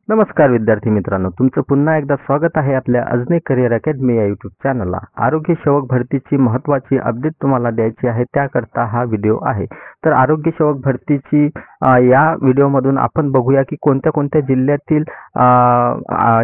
नमस्कार विद्यार्थी मित्रांनो, तुमचं पुन्हा एकदा स्वागत आहे आपल्या अजनी करिअर अकॅडमी या यूट्यूब चॅनलला। आरोग्य सेवक भरतीची महत्त्वाची अपडेट तुम्हाला द्यायची आहे, त्याकरता हा व्हिडिओ आहे। तर आरोग्य सेवक भरतीची या व्हिडिओमधून आपण बघूया की कोणत्या कोणत्या जिल्ह्यातील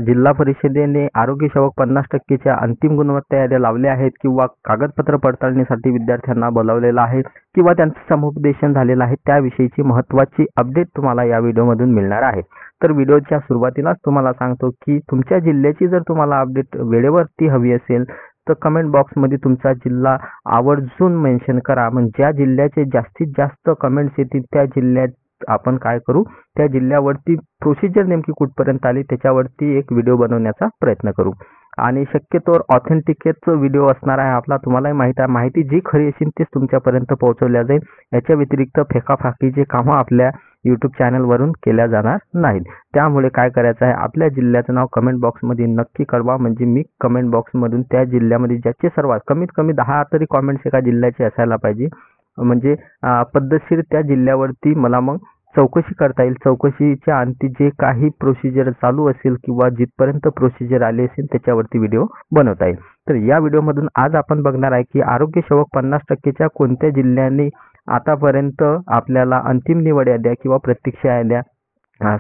जिल्हा परिषदेने आरोग्य सेवक 50%च्या अंतिम गुणवत्ता याद्या लावल्या आहेत किंवा कागदपत्र पडताळणीसाठी विद्यार्थ्यांना बोलावलेलं आहे किंवा त्यांचं समुपदेशन झालेलं आहे, त्याविषयीची महत्त्वाची अपडेट तुम्हाला या व्हिडिओमधून मिळणार आहे। तर व्हिडिओच्या सुरुवातीलाच तुम्हाला सांगतो की तुमच्या जिल्ह्याची जर तुम्हाला अपडेट वेळेवरती हवी असेल तर कमेंट बॉक्समध्ये तुमचा जिल्हा आवर्जून मेन्शन करा। म्हणजे ज्या जिल्ह्याचे जास्तीत जास्त कमेंट्स येतील त्या जिल्ह्यात आपण काय करू, त्या जिल्ह्यावरती प्रोसिजर नेमकी कुठपर्यंत आली त्याच्यावरती एक व्हिडिओ बनवण्याचा प्रयत्न करू। आणि शक्यतोवर ऑथेंटिकेट व्हिडिओ असणार आहे आपला। तुम्हालाही माहिती जी खरी असेल तीच तुमच्यापर्यंत पोहोचवल्या जाईल। याच्या व्यतिरिक्त फेकाफाकीचे कामं आपल्या यूट्यूब चॅनलवरून केल्या जाणार नाहीत। त्यामुळे काय करायचं आहे, आपल्या जिल्ह्याचं नाव कमेंट बॉक्समध्ये नक्की कळवा। म्हणजे मी कमेंट बॉक्समधून त्या जिल्ह्यामध्ये ज्याचे सर्वात कमीत कमी 10 तरी कमेंट्स एका जिल्ह्याचे असायला पाहिजे, म्हणजे पद्धतशीर त्या जिल्ह्यावरती मला मग चौकशी करता येईल। चौकशीच्या अंती जे काही प्रोसिजर चालू असेल किंवा जिथपर्यंत प्रोसिजर आले असेल त्याच्यावरती व्हिडिओ बनवता येईल। तर या व्हिडिओमधून आज आपण बघणार आहे की आरोग्य सेवक 50%च्या कोणत्या जिल्ह्यांनी आतापर्यंत आपल्याला अंतिम निवड याद्या किंवा प्रतीक्षा याद्या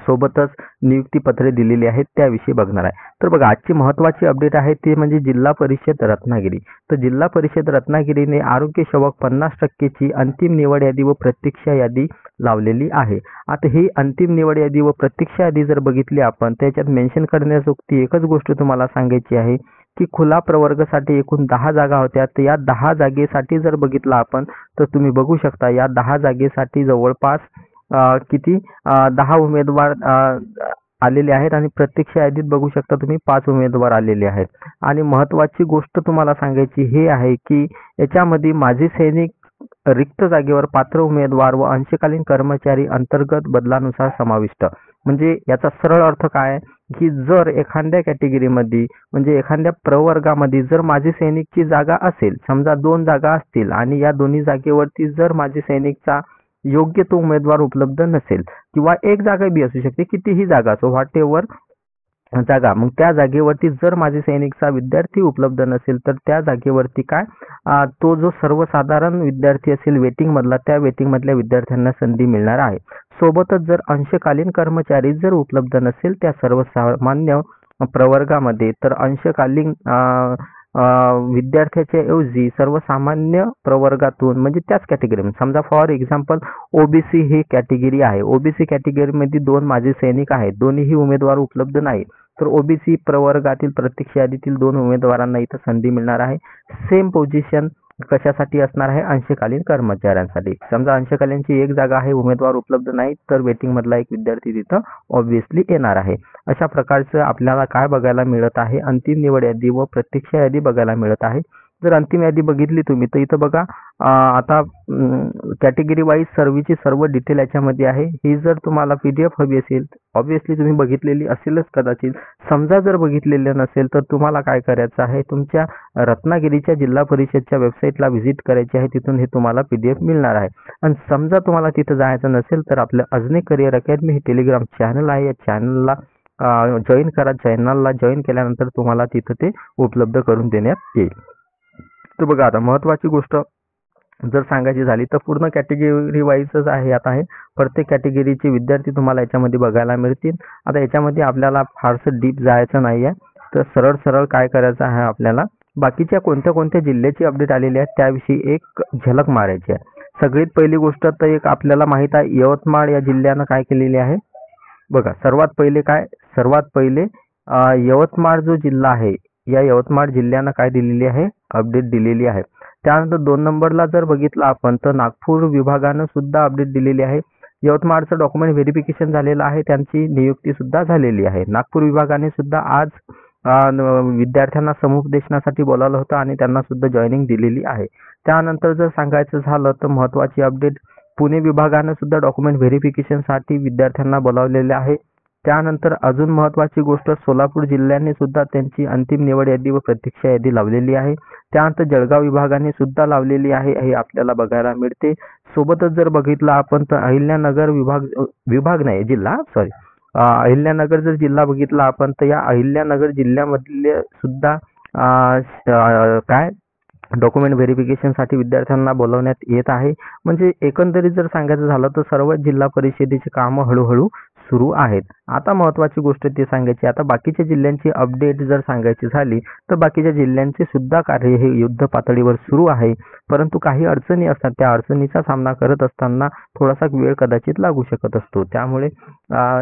सोबतच नियुक्ती पत्रे दिलेली आहेत त्याविषयी बघणार आहे। तर बघा, आजची महत्त्वाची अपडेट आहे ती म्हणजे जिल्हा परिषद रत्नागिरी। तर जिल्हा परिषद रत्नागिरीने आरोग्य सेवक 50%ची अंतिम निवड यादी व प्रतीक्षा यादी लावलेली आहे। आता ही अंतिम निवड यादी व प्रतीक्षा यादी जर बघितली आपण, त्याच्यात मेन्शन करण्याजोगती एकच गोष्ट तुम्हाला सांगायची आहे की खुला प्रवर्गासाठी एकूण 10 जागा होत्या। तर या 10 जागेसाठी जर बघितलं आपण तर तुम्ही बघू शकता या 10 जागेसाठी जवळपास किती 10 उमेदवार आलेले आहेत आणि प्रत्यक्ष यादीत बघू शकता तुम्ही 5 उमेदवार आलेले आहेत। आणि महत्त्वाची गोष्ट तुम्हाला सांगायची हे आहे की याच्यामध्ये माजी सैनिक रिक्त जागेवर पात्र उमेदवार व अंशकालीन कर्मचारी अंतर्गत बदलानुसार समाविष्ट। म्हणजे याचा सरळ अर्थ काय आहे की जर एखाद्या कॅटेगरीमध्ये म्हणजे एखाद्या प्रवर्गामध्ये जर माजी सैनिकची जागा असेल, समजा 2 जागा असतील आणि या दोन्ही जागेवरती जर माजी सैनिकचा योग्य तो उमेदवार उपलब्ध नसेल किंवा एक जागा बी असू शकते, कितीही जागा असो, व्हॉट एव्हर जागा, मग त्या जागेवरती जर माजी सैनिकचा विद्यार्थी उपलब्ध नसेल तर त्या जागेवरती काय तो जो सर्वसाधारण विद्यार्थी असेल वेटिंग मधला, त्या वेटिंग मधल्या विद्यार्थ्यांना संधी मिळणार आहे। सोबतच जर अंशकालीन कर्मचारी जर उपलब्ध नसेल त्या सर्वसामान्य प्रवर्गामध्ये तर अंशकालीन विद्यार्थ्याच्या ऐवजी सर्वसामान्य प्रवर्गातून म्हणजे त्याच कॅटेगरी, समजा for example OBC he category आहे, ओबीसी कॅटेगरीमध्ये 2 माजी सैनिक आहेत, दोन्हीही उमेदवार उपलब्ध नाही, तर ओबीसी प्रवर्गातील प्रत्यक्ष यादीतील 2 उमेदवारांना इथं संधी मिळणार आहे। सेम पोझिशन कशासाठी असणार आहे, अंशकालीन कर्मचाऱ्यांसाठी। समजा अंशकालीनची एक जागा आहे, उमेदवार उपलब्ध नाही, तर वेटिंग मधला एक विद्यार्थी तिथं ऑब्विसली येणार आहे। अशा प्रकारचं आपल्याला काय बघायला मिळत आहे, अंतिम निवड यादी व प्रतीक्षा यादी बघायला मिळत आहे। जर अंतिम यादी बघितली तुम्ही तर इथं बघा आता कॅटेगरी वाईज सर्वीची सर्व डिटेल याच्यामध्ये आहे। ही जर तुम्हाला PDF हवी असेल, ऑब्विसली तुम्ही बघितलेली असेलच कदाचित, समजा जर बघितलेलं नसेल तर तुम्हाला काय करायचं आहे, तुमच्या रत्नागिरीच्या जिल्हा परिषदच्या वेबसाईटला व्हिजिट करायची आहे, तिथून हे तुम्हाला PDF मिळणार आहे। आणि समजा तुम्हाला तिथं जायचं नसेल तर आपल्या अजनी करिअर अकॅडमी हे टेलिग्राम चॅनल आहे, या चॅनलला जॉईन करा। चॅनलला जॉईन केल्यानंतर तुम्हाला तिथं ते उपलब्ध करून देण्यात येईल। तर बघा, आता महत्त्वाची गोष्ट जर सांगायची झाली तर पूर्ण कॅटेगरी वाईजच आहे। आता हे प्रत्येक कॅटेगरीचे विद्यार्थी तुम्हाला याच्यामध्ये बघायला मिळतील। आता याच्यामध्ये आपल्याला फारसं डीप जायचं नाही आहे, तर सरळ सरळ काय करायचं आहे, आपल्याला बाकीच्या कोणत्या कोणत्या जिल्ह्याची अपडेट आलेली आहे त्याविषयी एक झलक मारायची आहे। सगळ्यात पहिली गोष्ट तर एक आपल्याला माहित आहे, यवतमाळ या जिल्ह्यानं काय केलेली आहे बघा। सर्वात पहिले यवतमाळ जो जिल्हा आहे, या यवतमाळ जिल्ह्यानं काय दिलेली आहे, अपडेट दिलेली आहे। त्यानंतर 2 नंबरला जर बघितलं आपण तर नागपूर विभागानं सुद्धा अपडेट दिलेली आहे। यवतमाळचं डॉक्युमेंट व्हेरिफिकेशन झालेलं आहे, त्यांची नियुक्ती सुद्धा झालेली आहे। नागपूर विभागाने सुद्धा आज विद्यार्थ्यांना समुपदेशनासाठी बोलावलं होतं आणि त्यांना सुद्धा जॉईनिंग दिलेली आहे। त्यानंतर जर सांगायचं झालं तर महत्त्वाची अपडेट पुणे विभागानं सुद्धा डॉक्युमेंट व्हेरिफिकेशनसाठी विद्यार्थ्यांना बोलावलेले आहे। त्यानंतर अजून महत्त्वाची गोष्ट, सोलापूर जिल्ह्याने सुद्धा त्यांची अंतिम निवड यादी व प्रतीक्षा यादी लावलेली आहे। त्यानंतर जळगाव विभागाने सुद्धा लावलेली आहे, हे आपल्याला बघायला मिळते। सोबतच जर बघितलं आपण तर अहिल्यानगर जिल्हा अहिल्यानगर जर जिल्हा बघितला आपण तर या अहिल्यानगर जिल्ह्यामधले सुद्धा काय डॉक्युमेंट व्हेरिफिकेशनसाठी विद्यार्थ्यांना बोलवण्यात येत आहे. म्हणजे एकंदरीत जर सांगायचं झालं तर सर्व जिल्हा परिषदेची कामं हळूहळू सुरू आहेत. आता महत्त्वाची गोष्ट ते सांगायची, आता बाकीच्या जिल्ह्यांची अपडेट जर सांगायची झाली तर बाकीच्या जिल्ह्यांचे सुद्धा कार्य हे युद्ध पातळीवर सुरू आहे. परंतु काही अडचणी असतात, त्या अडचणीचा सामना करत असताना थोडासा वेळ कदाचित लागू शकत असतो. त्यामुळे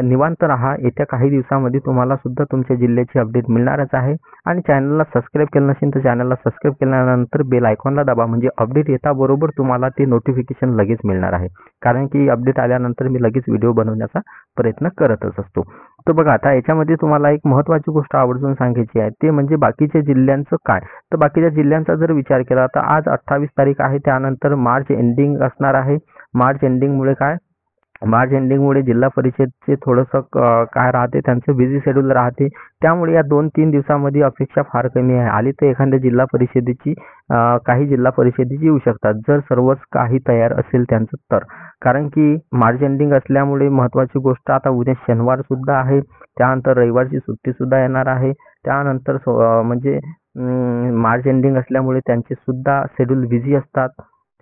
निवांत राहा. येत्या काही दिवसामध्ये तुम्हाला सुद्धा तुमच्या जिल्ह्याची अपडेट मिळणारच आहे. आणि चॅनलला सबस्क्राईब केलं नसेल तर चॅनलला सबस्क्राईब केल्यानंतर बेल आयकॉनला दाबा, म्हणजे अपडेट येताबरोबर तुम्हाला ते नोटिफिकेशन लगेच मिळणार आहे. कारण की अपडेट आल्यानंतर मी लगेच व्हिडिओ बनवण्याचा प्रयत्न करतच असतो. तर बघा, आता याच्यामध्ये तुम्हाला एक महत्त्वाची गोष्ट आवर्जून सांगायची आहे, ते म्हणजे बाकीच्या जिल्ह्यांचं काय. तर बाकीच्या जिल्ह्यांचा जर विचार केला तर आज 28 तारीख आहे, त्यानंतर मार्च एंडिंग असणार आहे. मार्च एंडिंगमुळे जिल्हा परिषदचे थोडंसं काय राहते, त्यांचं बिझी शेड्यूल राहते. त्यामुळे या 2-3 दिवसामध्ये अपेक्षा फार कमी आहे. आली तर एखाद्या जिल्हा परिषदेची काही जिल्हा परिषदेची येऊ शकतात, जर सर्वच काही तयार असेल त्यांचं तर. कारण की मार्च एंडिंग असल्यामुळे महत्त्वाची गोष्ट, आता उद्या शनिवार सुद्धा आहे, त्यानंतर रविवारची सुट्टी सुद्धा येणार आहे. त्यानंतर म्हणजे मार्च एंडिंग असल्यामुळे त्यांचे सुद्धा शेड्यूल बिझी असतात.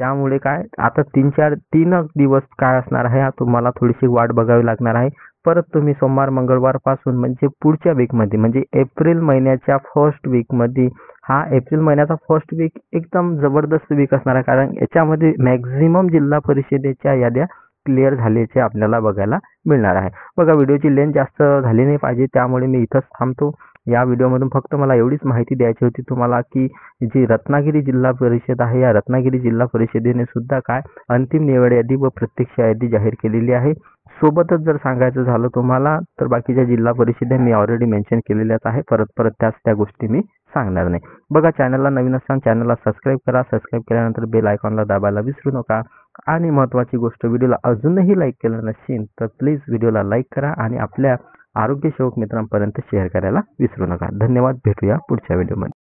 त्यामुळे काय, आता 3 दिवस काय असणार आहे, तुम्हाला थोडीशी वाट बघावी लागणार आहे. परत तुम्ही सोमवार मंगळवारपासून म्हणजे पुढच्या वीकमध्ये, म्हणजे एप्रिल महिन्याच्या फर्स्ट वीकमध्ये, हा एप्रिल महिन्याचा फर्स्ट वीक एकदम जबरदस्त वीक असणार आहे. कारण याच्यामध्ये मॅक्झिमम जिल्हा परिषदेच्या याद्या क्लिअर झाल्याचे आपल्याला बघायला मिळणार आहे. बघा, व्हिडिओची लेंथ जास्त झाली नाही पाहिजे, त्यामुळे मी इथंच थांबतो. या व्हिडिओमधून फक्त मला एवढीच माहिती द्यायची होती तुम्हाला, की जी रत्नागिरी जिल्हा परिषद आहे, या रत्नागिरी जिल्हा परिषदेने सुद्धा काय अंतिम निवड यादी व प्रत्यक्ष यादी जाहीर केलेली आहे. सोबतच जर सांगायचं झालं तुम्हाला तर बाकीच्या जिल्हा परिषदा मी ऑलरेडी मेन्शन केलेल्याच आहे. परत त्या गोष्टी मी सांगणार नाही. बघा, चॅनलला नवीन असताना चॅनलला सबस्क्राईब करा. सबस्क्राईब केल्यानंतर बेल आयकॉनला दाबायला विसरू नका. आणि महत्त्वाची गोष्ट, व्हिडिओला अजूनही लाईक केलं नसेल तर प्लीज व्हिडिओला लाईक करा आणि आपल्या आरोग्य सेवक मित्रांपर्यंत शेअर करायला विसरू नका. धन्यवाद. भेटूया पुढच्या व्हिडिओमध्ये.